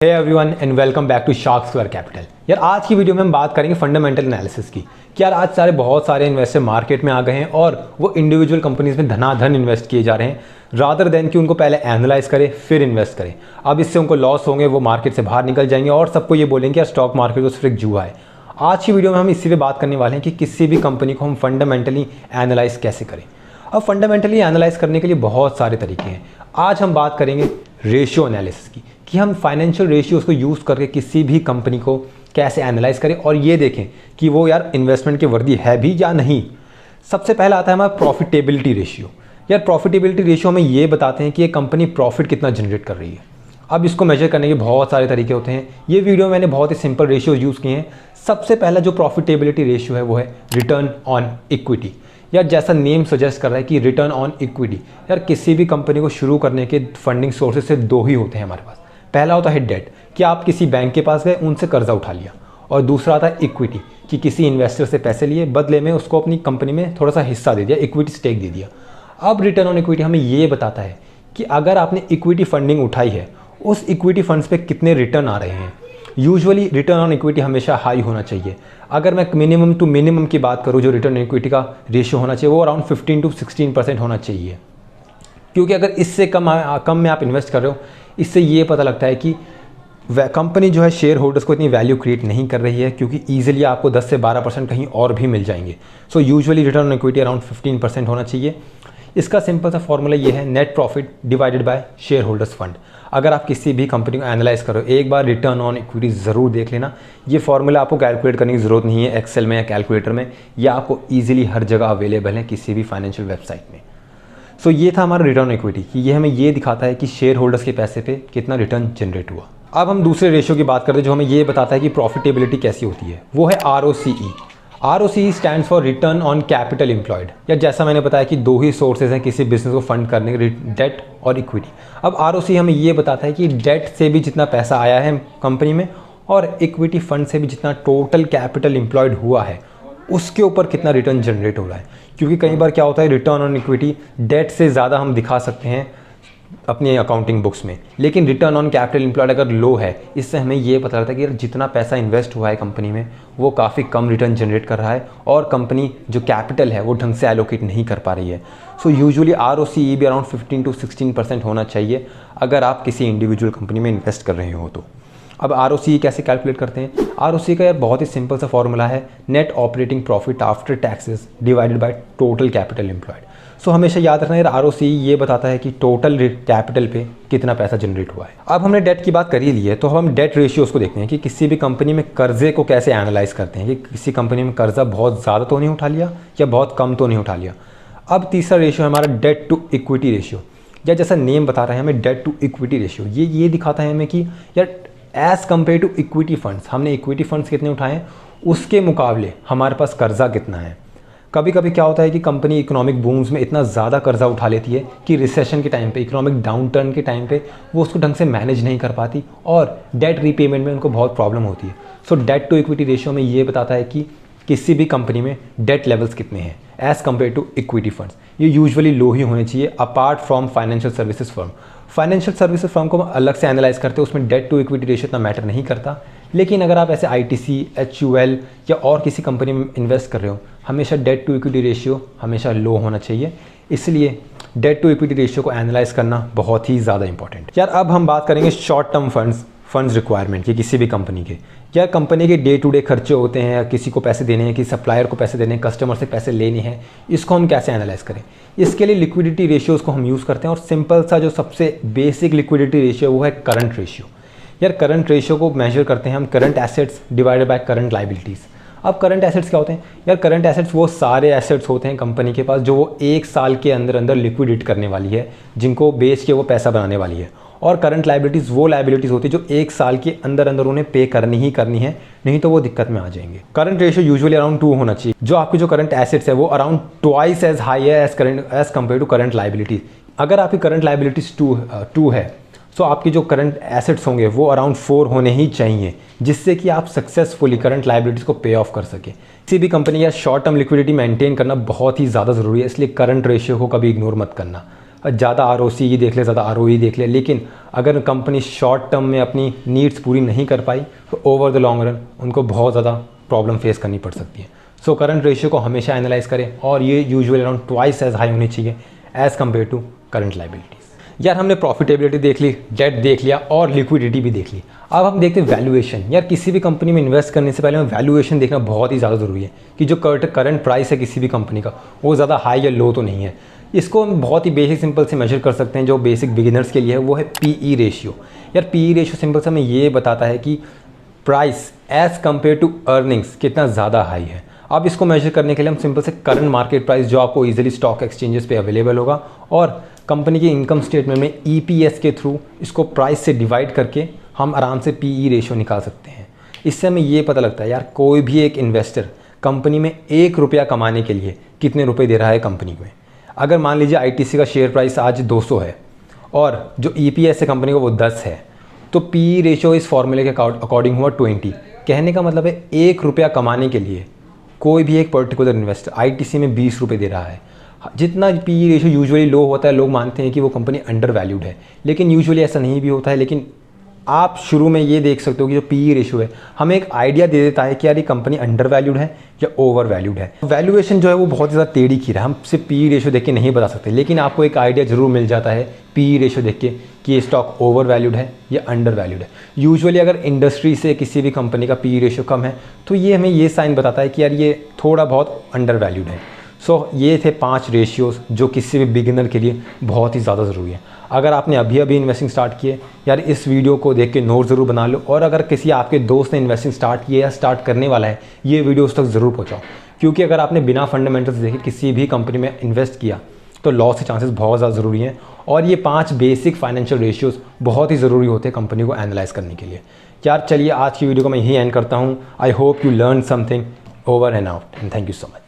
Hey everyone and welcome back to shark square capital. यार आज की वीडियो में हम बात करेंगे फंडामेंटल एनालिसिस की कि यार आज बहुत सारे इन्वेस्टर मार्केट में आ गए हैं और वो इंडिविजुअल कंपनीज में धनाधन इन्वेस्ट किए जा रहे हैं रादर देन कि उनको पहले एनालाइज करें फिर इन्वेस्ट करें। अब इससे उनको लॉस होंगे, वो मार्केट से बाहर निकल जाएंगे और सबको ये बोलेंगे यार स्टॉक मार्केट तो सिर्फ एक जुआ है। आज की वीडियो में हम इसी पे बात करने वाले हैं कि किसी भी कंपनी को हम फंडामेंटली एनालाइज कैसे करें। अब फंडामेंटली एनालाइज करने के लिए बहुत सारे तरीके हैं। आज हम बात करेंगे रेशियो एनालिसिस की कि हम फाइनेंशियल रेशियोज़ को यूज़ करके किसी भी कंपनी को कैसे एनालाइज करें और ये देखें कि वो यार इन्वेस्टमेंट के वर्दी है भी या नहीं। सबसे पहला आता है हमारा प्रॉफिटेबिलिटी रेशियो। यार प्रॉफिटेबिलिटी रेशियो में ये बताते हैं कि ये कंपनी प्रॉफिट कितना जनरेट कर रही है। अब इसको मेजर करने के बहुत सारे तरीके होते हैं। ये वीडियो में मैंने बहुत ही सिंपल रेशियो यूज़ किए हैं। सबसे पहला जो प्रॉफिटेबिलिटी रेशियो है वो है रिटर्न ऑन इक्विटी। यार जैसा नेम सजेस्ट कर रहा है कि रिटर्न ऑन इक्विटी, यार किसी भी कंपनी को शुरू करने के फंडिंग सोर्सेज से दो ही होते हैं हमारे पास। पहला होता है डेट कि आप किसी बैंक के पास गए उनसे कर्जा उठा लिया, और दूसरा आता है इक्विटी कि किसी इन्वेस्टर से पैसे लिए बदले में उसको अपनी कंपनी में थोड़ा सा हिस्सा दे दिया, इक्विटी स्टेक दे दिया। अब रिटर्न ऑन इक्विटी हमें ये बताता है कि अगर आपने इक्विटी फंडिंग उठाई है उस इक्विटी फंड्स पे कितने रिटर्न आ रहे हैं। यूजुअली रिटर्न ऑन इक्विटी हमेशा हाई होना चाहिए। अगर मैं मिनिमम टू मिनिमम की बात करूँ जो रिटर्न ऑन इक्विटी का रेशियो होना चाहिए वो अराउंड 15 to 16% होना चाहिए, क्योंकि अगर इससे कम में आप इन्वेस्ट कर रहे हो इससे ये पता लगता है कि कंपनी जो है शेयर होल्डर्स को इतनी वैल्यू क्रिएट नहीं कर रही है, क्योंकि ईजिली आपको 10 से 12% कहीं और भी मिल जाएंगे। So usually return on equity around 15% होना चाहिए। इसका सिंपल सा फॉर्मूला ये है net profit divided by share holders fund. अगर आप किसी भी कंपनी को एनालाइज करो एक बार रिटर्न ऑन इक्विटी ज़रूर देख लेना। ये फॉर्मूला आपको कैलकुलेट करने की ज़रूरत नहीं है एक्सेल में या कैलकुलेटर में, या आपको ईजिली हर जगह अवेलेबल है किसी भी फाइनेंशियल वेबसाइट में। सो ये था हमारा रिटर्न ऑन इक्विटी कि ये हमें ये दिखाता है कि शेयर होल्डर्स के पैसे पे कितना रिटर्न जनरेट हुआ। अब हम दूसरे रेशियो की बात करते हैं जो हमें ये बताता है कि प्रॉफिटेबिलिटी कैसी होती है, वो है ROCE। ROCE stands for return on capital employed. या जैसा मैंने बताया कि दो ही सोर्सेज हैं किसी बिजनेस को फंड करने के, डेट और इक्विटी। अब ROCE हमें ये बताता है कि डेट से भी जितना पैसा आया है कंपनी में और इक्विटी फंड से भी जितना टोटल कैपिटल एम्प्लॉयड हुआ है उसके ऊपर कितना रिटर्न जनरेट हो रहा है। क्योंकि कई बार क्या होता है रिटर्न ऑन इक्विटी डेट से ज़्यादा हम दिखा सकते हैं अपनी अकाउंटिंग बुक्स में, लेकिन रिटर्न ऑन कैपिटल एम्प्लॉयड अगर लो है इससे हमें ये पता लगता है कि जितना पैसा इन्वेस्ट हुआ है कंपनी में वो काफ़ी कम रिटर्न जनरेट कर रहा है और कंपनी जो कैपिटल है वो ढंग से एलोकेट नहीं कर पा रही है। सो यूजुअली ROCE भी अराउंड 15 to 16% होना चाहिए अगर आप किसी इंडिविजुअल कंपनी में इन्वेस्ट कर रहे हो तो। अब ROCE कैसे कैलकुलेट करते हैं? ROCE का यार बहुत ही सिंपल सा फॉर्मूला है net operating profit after taxes divided by total capital employed. So हमेशा याद रखना यार ROCE ये बताता है कि टोटल कैपिटल पे कितना पैसा जनरेट हुआ है। अब हमने डेट की बात कर ही ली है तो हम डेट रेशियोज़ को देखते हैं कि किसी भी कंपनी में कर्जे को कैसे एनालाइज करते हैं कि किसी कंपनी में कर्जा बहुत ज़्यादा तो नहीं उठा लिया या बहुत कम तो नहीं उठा लिया। अब तीसरा रेशियो है हमारा डेट टू इक्विटी रेशियो, या जैसा नेम बता रहा है हमें डेट टू इक्विटी रेशियो। ये दिखाता है हमें कि यार as compared to equity funds, हमने इक्विटी फंड्स कितने उठाए हैं उसके मुकाबले हमारे पास कर्जा कितना है। कभी कभी क्या होता है कि कंपनी इकोनॉमिक बूम्स में इतना ज़्यादा कर्जा उठा लेती है कि रिसेशन के टाइम पे, इकोनॉमिक डाउन टर्न के टाइम पे वो उसको ढंग से मैनेज नहीं कर पाती और डेट रीपेमेंट में उनको बहुत प्रॉब्लम होती है। सो डेट टू इक्विटी रेशियो में ये बताता है कि किसी भी कंपनी में डेट लेवल्स कितने हैं as compared to equity funds. ये यूजुअली लो ही होने चाहिए apart from financial services firm. Financial services firm को अलग से एनालाइज करते हैं, उसमें डेट टू इक्विटी रेशियो इतना मैटर नहीं करता। लेकिन अगर आप ऐसे ITC, HUL या और किसी कंपनी में इन्वेस्ट कर रहे हो हमेशा डेट टू इक्विटी रेशियो हमेशा लो होना चाहिए। इसलिए डेट टू इक्विटी रेशियो को एनालाइज करना बहुत ही ज़्यादा इंपॉर्टेंट। यार अब हम बात करेंगे शॉर्ट टर्म फंड्स रिक्वायरमेंट की किसी भी कंपनी के। या कंपनी के डे टू डे खर्चे होते हैं, या किसी को पैसे देने हैं, किसी सप्लायर को पैसे देने हैं, कस्टमर से पैसे लेने हैं, इसको हम कैसे एनालाइज करें? इसके लिए लिक्विडिटी रेशियोज़ को हम यूज़ करते हैं और सिंपल सा जो सबसे बेसिक लिक्विडिटी रेशियो वो है करंट रेशियो। यार करंट रेशियो को मेजर करते हैं हम current assets divided by current liabilities. अब करंट एसेट्स क्या होते हैं? यार करंट एसेट्स वो सारे एसेट्स होते हैं कंपनी के पास जो वो एक साल के अंदर अंदर लिक्विडेट करने वाली है, जिनको बेच के वो पैसा बनाने वाली है। और करंट लाइबिलिटीज़ वो लाइबिलिटीज़ होती है जो एक साल के अंदर अंदर उन्हें पे करनी ही करनी है, नहीं तो वो दिक्कत में आ जाएंगे। करंट रेशियो यूजुअली अराउंड 2 होना चाहिए। जो आपकी जो करंट एसेट्स है वो अराउंड ट्वाइस एज हाई है as compared to current liabilities. अगर आपकी करंट लाइबिलिटीज 2 है तो आपकी जो करंट एसेट्स होंगे वो अराउंड 4 होने ही चाहिए, जिससे कि आप सक्सेसफुली करंट लाइबिलिटीज़ को पे ऑफ कर सकें। किसी भी कंपनी या शॉर्ट टर्म लिक्विडिटी मेंटेन करना बहुत ही ज़्यादा ज़रूरी है, इसलिए करंट रेशियो को कभी इग्नोर मत करना। ज़्यादा ROC देख ले, ज़्यादा ROE देख ले, लेकिन अगर कंपनी शॉर्ट टर्म में अपनी नीड्स पूरी नहीं कर पाई तो ओवर द लॉन्ग रन उनको बहुत ज़्यादा प्रॉब्लम फेस करनी पड़ सकती है। सो करंट रेशियो को हमेशा एनालाइज करें और ये usually around twice as high होनी चाहिए as compared to current liabilities. यार हमने प्रॉफिटेबिलिटी देख ली, डेट देख लिया और लिक्विडिटी भी देख ली। अब हम देखते हैं वैल्यूएशन। यार किसी भी कंपनी में इन्वेस्ट करने से पहले हमें वैल्यूएशन देखना बहुत ही ज़्यादा ज़रूरी है कि जो करंट प्राइस है किसी भी कंपनी का वो ज़्यादा हाई या लो तो नहीं है। इसको हम बहुत ही बेसिक सिंपल से मेजर कर सकते हैं, जो बेसिक बिगिनर्स के लिए है वो है PE रेशियो। यार PE रेशियो सिंपल से हमें ये बताता है कि price as compared to earnings कितना ज़्यादा हाई है। अब इसको मेजर करने के लिए हम सिंपल से करंट मार्केट प्राइस जो आपको इजीली स्टॉक एक्सचेंजेस पे अवेलेबल होगा और कंपनी की इनकम स्टेटमेंट में EPS के थ्रू इसको प्राइस से डिवाइड करके हम आराम से PE रेशियो निकाल सकते हैं। इससे हमें ये पता लगता है यार कोई भी एक इन्वेस्टर कंपनी में 1 रुपया कमाने के लिए कितने रुपए दे रहा है कंपनी में। अगर मान लीजिए ITC का शेयर प्राइस आज 200 है और जो EPS है कंपनी को वो 10 है, तो PE रेशियो इस फॉर्मूले के अकॉर्डिंग हुआ 20। कहने का मतलब है 1 रुपया कमाने के लिए कोई भी एक पर्टिकुलर इन्वेस्टर ITC में 20 रुपये दे रहा है। जितना PE रेशियो यूजुअली लो होता है लोग मानते हैं कि वो कंपनी अंडर वैल्यूड है, लेकिन यूजुअली ऐसा नहीं भी होता है। लेकिन आप शुरू में ये देख सकते हो कि जो PE रेशियो है हमें एक आइडिया दे देता है कि यार ये कंपनी अंडर वैल्यूड है या ओवर वैल्यूड है। वैल्यूएशन जो है वो बहुत ज़्यादा टेढ़ी खीरा है, हम सिर्फ PE रेशियो देख के नहीं बता सकते, लेकिन आपको एक आइडिया ज़रूर मिल जाता है PE रेशियो देख के कि ये स्टॉक ओवर वैल्यूड है या अंडर वैल्यूड है। यूजुअली अगर इंडस्ट्री से किसी भी कंपनी का PE रेशियो कम है तो ये हमें ये साइन बताता है कि यार ये थोड़ा बहुत अंडर वैल्यूड है। सो ये थे 5 रेशियोज़ जो किसी भी बिगिनर के लिए बहुत ही ज़्यादा ज़रूरी है। अगर आपने अभी इन्वेस्टिंग स्टार्ट किए यार इस वीडियो को देख के नोट ज़रूर बना लो, और अगर किसी आपके दोस्त ने इन्वेस्टिंग स्टार्ट किया या स्टार्ट करने वाला है ये वीडियो उस तक ज़रूर पहुँचाओ, क्योंकि अगर आपने बिना फंडामेंटल्स देखे किसी भी कंपनी में इन्वेस्ट किया तो लॉस के चांसेस बहुत ज़्यादा ज़रूरी हैं। और ये 5 बेसिक फाइनेंशियल रेशियोज़ बहुत ही ज़रूरी होते हैं कंपनी को एनालाइज करने के लिए। यार चलिए आज की वीडियो को मैं यही एंड करता हूँ। I hope you learn something. Over and out and thank you so much.